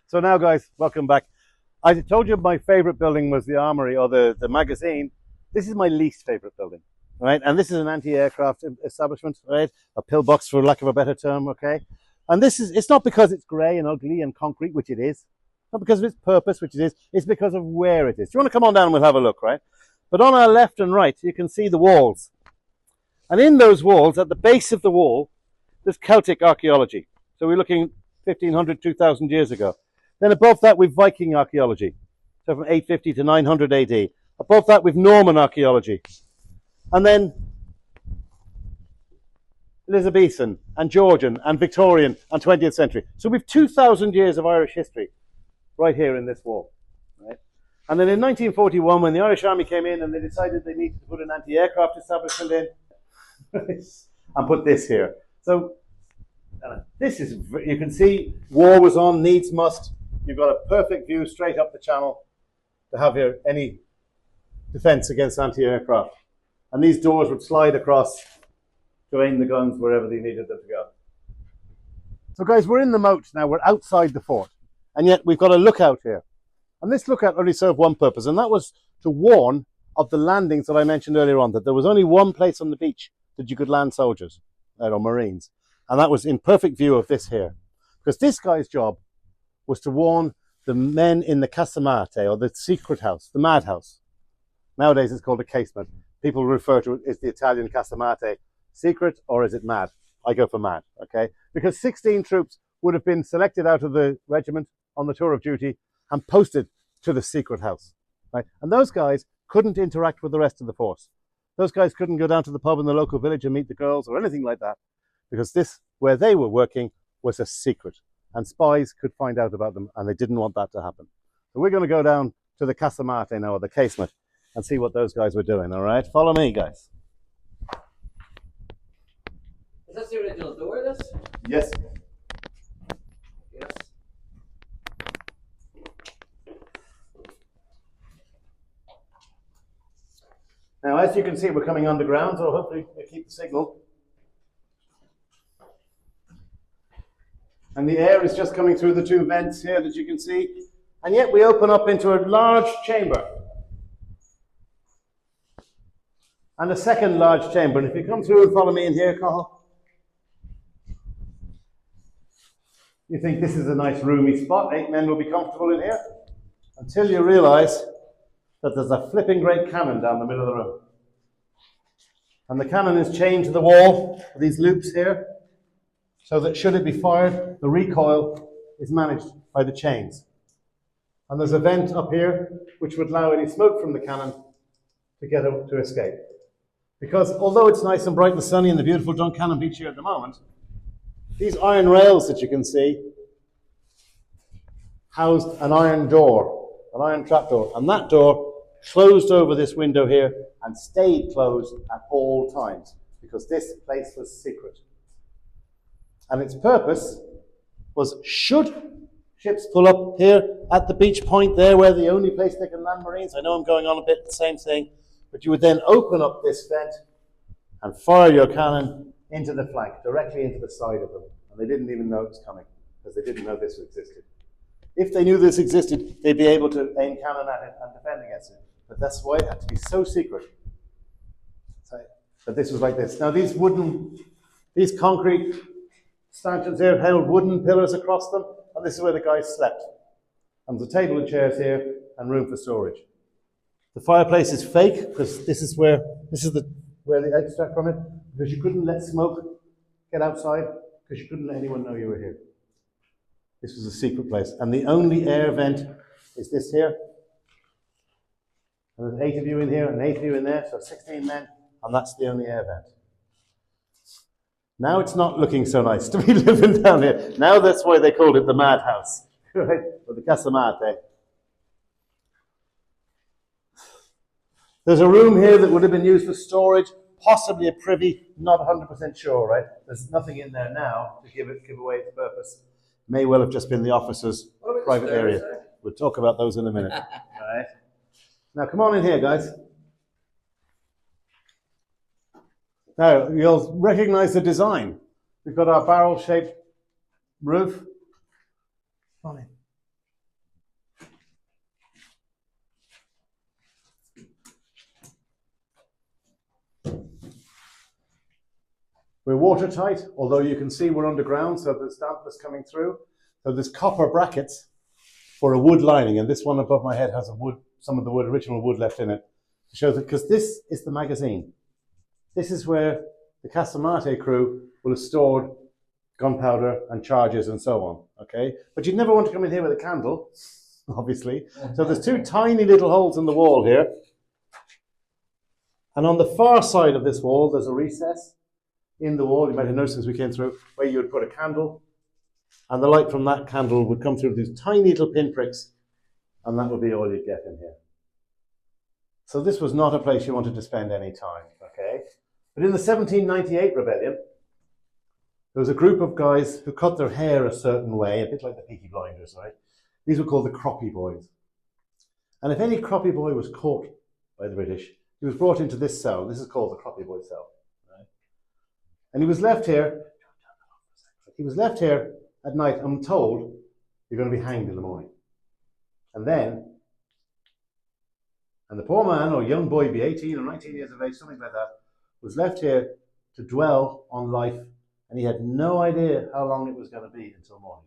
So now, guys, welcome back. I told you my favorite building was the armory or the magazine. This is my least favorite building, right? And this is an anti-aircraft establishment, right? A pillbox, for lack of a better term, okay? And it's not because it's grey and ugly and concrete, which it is. It's not because of its purpose, which it is. It's because of where it is. Do you want to come on down and we'll have a look, right? But on our left and right, you can see the walls. And in those walls, at the base of the wall, there's Celtic archaeology. So we're looking 1500, 2000 years ago. Then above that, we've Viking archaeology, so from 850 to 900 AD. Above that, we've Norman archaeology. And then Elizabethan and Georgian and Victorian and 20th century. So we've 2,000 years of Irish history right here in this wall. Right? And then in 1941, when the Irish Army came in and they decided they needed to put an anti-aircraft establishment in, and put this here. So this is, you can see, war was on, needs must. You've got a perfect view straight up the channel to have here any defense against anti-aircraft. And these doors would slide across to aim the guns wherever they needed them to go. So guys, we're in the moat now, we're outside the fort. And yet we've got a lookout here. And this lookout only served one purpose, and that was to warn of the landings that I mentioned earlier on, that there was only one place on the beach that you could land soldiers, or marines. And that was in perfect view of this here. Because this guy's job was to warn the men in the casamate, or the secret house, the madhouse. Nowadays it's called a casement. People refer to it as the Italian casamate. Secret, or is it mad? I go for mad, okay? Because 16 troops would have been selected out of the regiment on the tour of duty and posted to the secret house, right? And those guys couldn't interact with the rest of the force. Those guys couldn't go down to the pub in the local village and meet the girls or anything like that, because this, where they were working, was a secret. And spies could find out about them, and they didn't want that to happen. So we're going to go down to the casamate now, or the casement, and see what those guys were doing, all right? Follow me, guys. Is this the original door, this? Yes. Yes. Now, as you can see, we're coming underground, so hopefully we keep the signal. And the air is just coming through the two vents here that you can see. And yet we open up into a large chamber. And a second large chamber. And if you come through and follow me in here, Carl, you think this is a nice roomy spot. 8 men will be comfortable in here. Until you realize that there's a flipping great cannon down the middle of the room. And the cannon is chained to the wall with these loops here, so that should it be fired, the recoil is managed by the chains. And there's a vent up here which would allow any smoke from the cannon to get up to escape. Because although it's nice and bright and sunny in the beautiful Duncannon beach here at the moment, these iron rails that you can see housed an iron door, an iron trapdoor, and that door closed over this window here and stayed closed at all times, because this place was secret. And its purpose was, should ships pull up here at the beach point there, where the only place they can land marines, I know I'm going on a bit the same thing, but you would then open up this vent and fire your cannon into the flank, directly into the side of them. And they didn't even know it was coming, because they didn't know this existed. If they knew this existed, they'd be able to aim cannon at it and defend against it. But that's why it had to be so secret. But this was like this. Now these concrete stanchions here held wooden pillars across them, and this is where the guys slept. And there's a table and chairs here, and room for storage. The fireplace is fake, because this is where the extract from it, because you couldn't let smoke get outside, because you couldn't let anyone know you were here. This was a secret place, and the only air vent is this here. And there's 8 of you in here and 8 of you in there, so 16 men, and that's the only air vent. Now it's not looking so nice to be living down here. Now that's why they called it the madhouse, right? Or the casamate. There's a room here that would have been used for storage, possibly a privy, not 100% sure, right? There's nothing in there now to give away its purpose. May well have just been the officer's private area. We'll talk about those in a minute. All right. Now come on in here, guys. Now, you'll recognize the design. We've got our barrel-shaped roof. Come on in. We're watertight, although you can see we're underground, so there's dampness coming through. So there's copper brackets for a wood lining, and this one above my head has some of the original wood left in it. To show that, because this is the magazine. This is where the Casamate crew will have stored gunpowder and charges and so on, okay? But you'd never want to come in here with a candle, obviously. So there's two tiny little holes in the wall here. And on the far side of this wall, there's a recess in the wall, you might have noticed as we came through, where you would put a candle, and the light from that candle would come through these tiny little pinpricks, and that would be all you'd get in here. So this was not a place you wanted to spend any time, okay? But in the 1798 rebellion, there was a group of guys who cut their hair a certain way, a bit like the Peaky Blinders, right? These were called the Croppy boys. And if any Croppy boy was caught by the British, he was brought into this cell. This is called the Croppy boy cell, right? And he was left here. He was left here at night and told, you're going to be hanged in the morning. And the poor man or young boy, be 18 or 19 years of age, something like that, was left here to dwell on life, and he had no idea how long it was going to be until morning.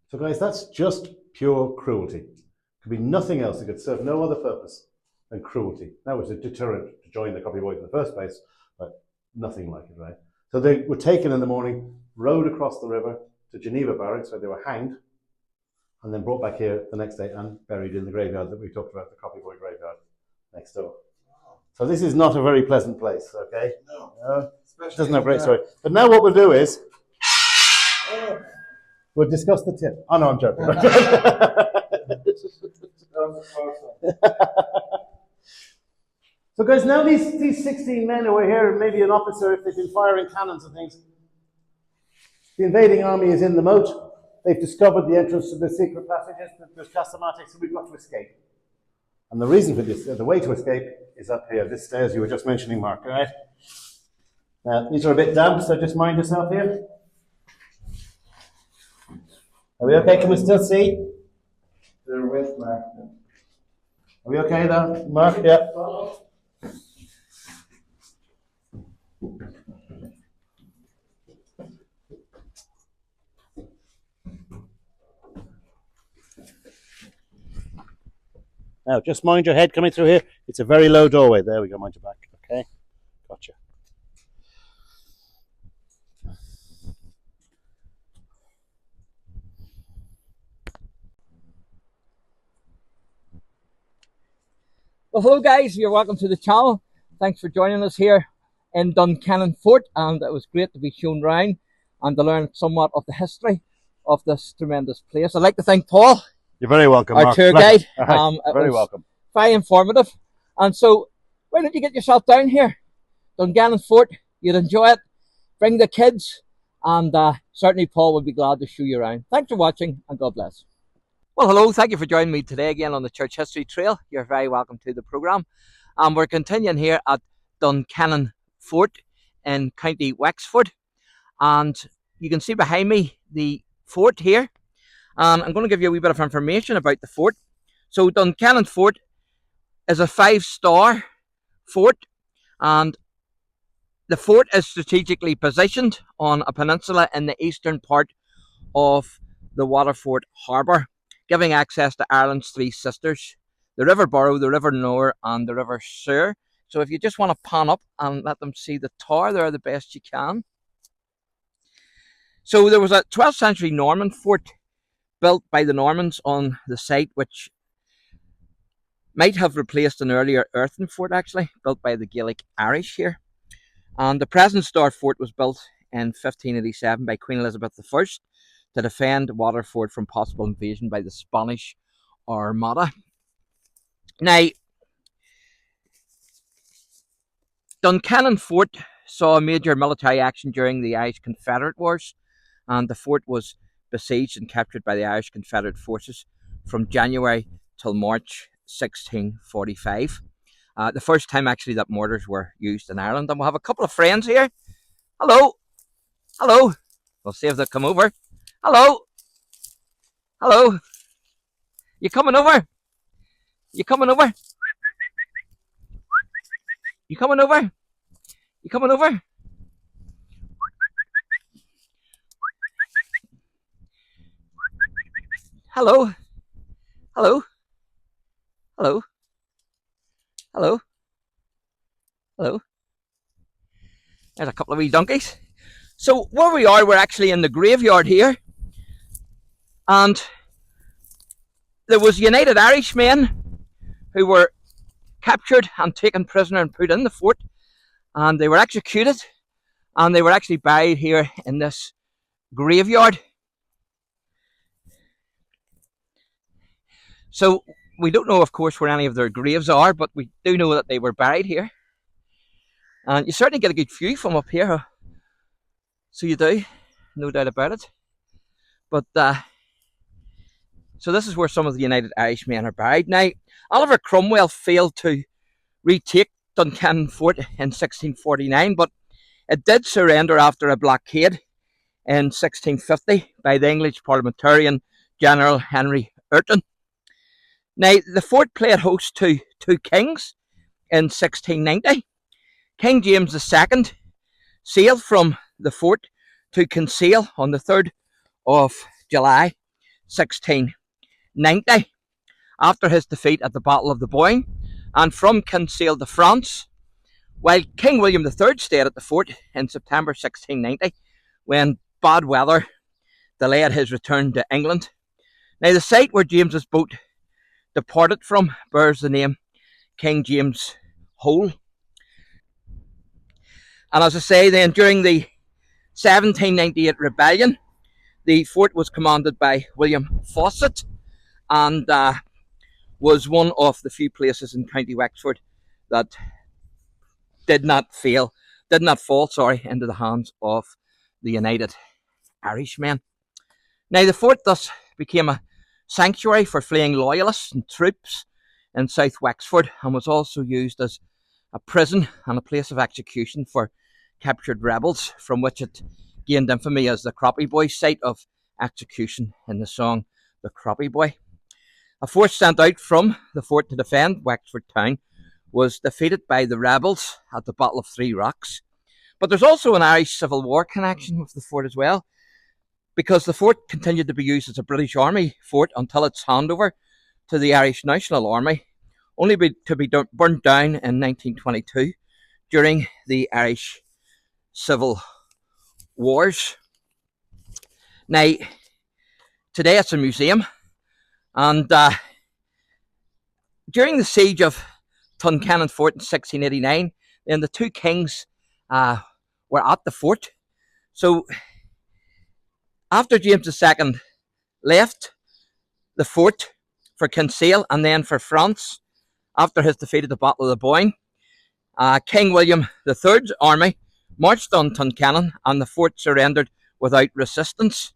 So guys, that's just pure cruelty. It could be nothing else. It could serve no other purpose than cruelty. That was a deterrent to join the Croppy Boys in the first place, but nothing like it, right? So they were taken in the morning, rowed across the river to Geneva Barracks, where they were hanged, and then brought back here the next day and buried in the graveyard that we talked about, the Croppy Boy graveyard next door. Wow. So this is not a very pleasant place, okay? No. It doesn't have a great story. But now what we'll do is, we'll discuss the tip. Oh no, I'm joking. So guys, now these 16 men who are here, and maybe an officer if they've been firing cannons and things, the invading army is in the moat. They've discovered the entrance to the secret passages, there's Casamate, so we've got to escape. And the reason for this, the way to escape is up here, this stairs you were just mentioning, Mark, right? Now, these are a bit damp, so just mind yourself here. Are we okay? Can we still see? They're with Mark. Are we okay there, Mark? Yeah. Now, just mind your head coming through here. It's a very low doorway. There we go, mind your back. Okay, gotcha. Well, hello guys, you're welcome to the channel. Thanks for joining us here in Duncannon Fort, and it was great to be shown around and to learn somewhat of the history of this tremendous place. I'd like to thank Paul. You're very welcome, our Mark. tour guide. Very welcome. Very informative. And so, why don't you get yourself down here? Duncannon Fort, you'd enjoy it. Bring the kids, and certainly Paul would be glad to show you around. Thanks for watching, and God bless. Well, hello, thank you for joining me today again on the Church History Trail. You're very welcome to the programme. We're continuing here at Duncannon Fort in County Wexford. And you can see behind me the fort here. And I'm going to give you a wee bit of information about the fort. So Duncannon Fort is a 5-star fort. And the fort is strategically positioned on a peninsula in the eastern part of the Waterford Harbour, giving access to Ireland's three sisters, the River Burrow, the River Nore, and the River Suir. So if you just want to pan up and let them see the tower there the best you can. So there was a 12th century Norman fort built by the Normans on the site, which might have replaced an earlier earthen fort, actually, built by the Gaelic Irish here. And the present star fort was built in 1587 by Queen Elizabeth I to defend Waterford from possible invasion by the Spanish Armada. Now, Duncannon Fort saw a major military action during the Irish Confederate Wars, and the fort was besieged and captured by the Irish Confederate forces from January till March 1645. The first time actually that mortars were used in Ireland. And we'll have a couple of friends here. Hello. Hello. We'll see if they'll come over. Hello. Hello. You coming over? You coming over? You coming over? You coming over? Hello. Hello. Hello. Hello. Hello. There's a couple of wee donkeys. So where we are, we're actually in the graveyard here. And there was United Irishmen who were captured and taken prisoner and put in the fort. And they were executed. And they were actually buried here in this graveyard. So we don't know, of course, where any of their graves are, but we do know that they were buried here. And you certainly get a good view from up here. So you do, no doubt about it. But so this is where some of the United Irishmen are buried. Now, Oliver Cromwell failed to retake Duncannon Fort in 1649, but it did surrender after a blockade in 1650 by the English parliamentarian General Henry Urton. Now, the fort played host to two kings in 1690. King James II sailed from the fort to Kinsale on the 3rd of July 1690 after his defeat at the Battle of the Boyne, and from Kinsale to France, while King William III stayed at the fort in September 1690 when bad weather delayed his return to England. Now, the site where James's boat departed from bears the name King James Hole. And as I say, then during the 1798 rebellion, the fort was commanded by William Fawcett and was one of the few places in County Wexford that did not fall into the hands of the United Irishmen. Now, the fort thus became a sanctuary for fleeing loyalists and troops in South Wexford, and was also used as a prison and a place of execution for captured rebels, from which it gained infamy as the Croppy Boy site of execution in the song The Croppy Boy. A force sent out from the fort to defend Wexford town was defeated by the rebels at the Battle of Three Rocks. But there's also an Irish Civil War connection with the fort as well, because the fort continued to be used as a British Army fort until its handover to the Irish National Army, only to be burnt down in 1922 during the Irish Civil Wars. Now, today it's a museum, and during the siege of Duncannon Fort in 1689, then the two kings were at the fort. So after James II left the fort for Kinsale and then for France after his defeat at the Battle of the Boyne, King William III's army marched on Duncannon and the fort surrendered without resistance.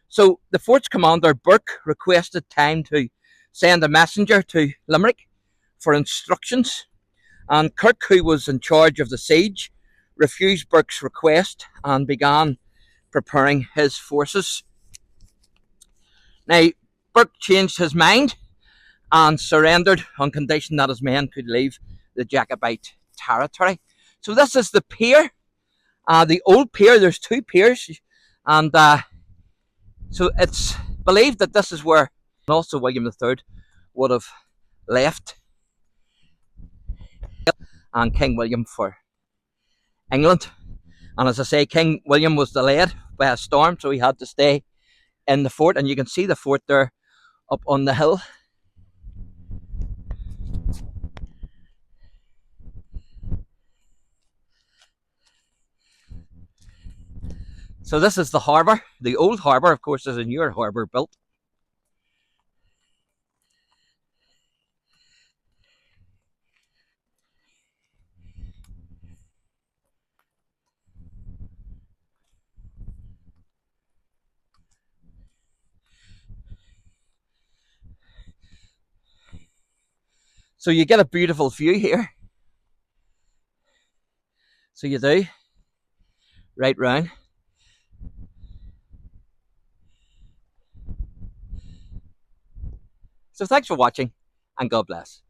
So the fort's commander, Burke, requested time to send a messenger to Limerick for instructions, and Kirk, who was in charge of the siege, refused Burke's request and began preparing his forces. Now, Burke changed his mind and surrendered on condition that his men could leave the Jacobite territory. So this is the pier, the old pier. There's two piers, and so it's believed that this is where also William III would have left, and King William for England. And as I say, King William was delayed by a storm, so he had to stay in the fort, and you can see the fort there up on the hill. So this is the harbour. The old harbour, of course, is a newer harbour built. So you get a beautiful view here. So you do, right round. So thanks for watching, and God bless.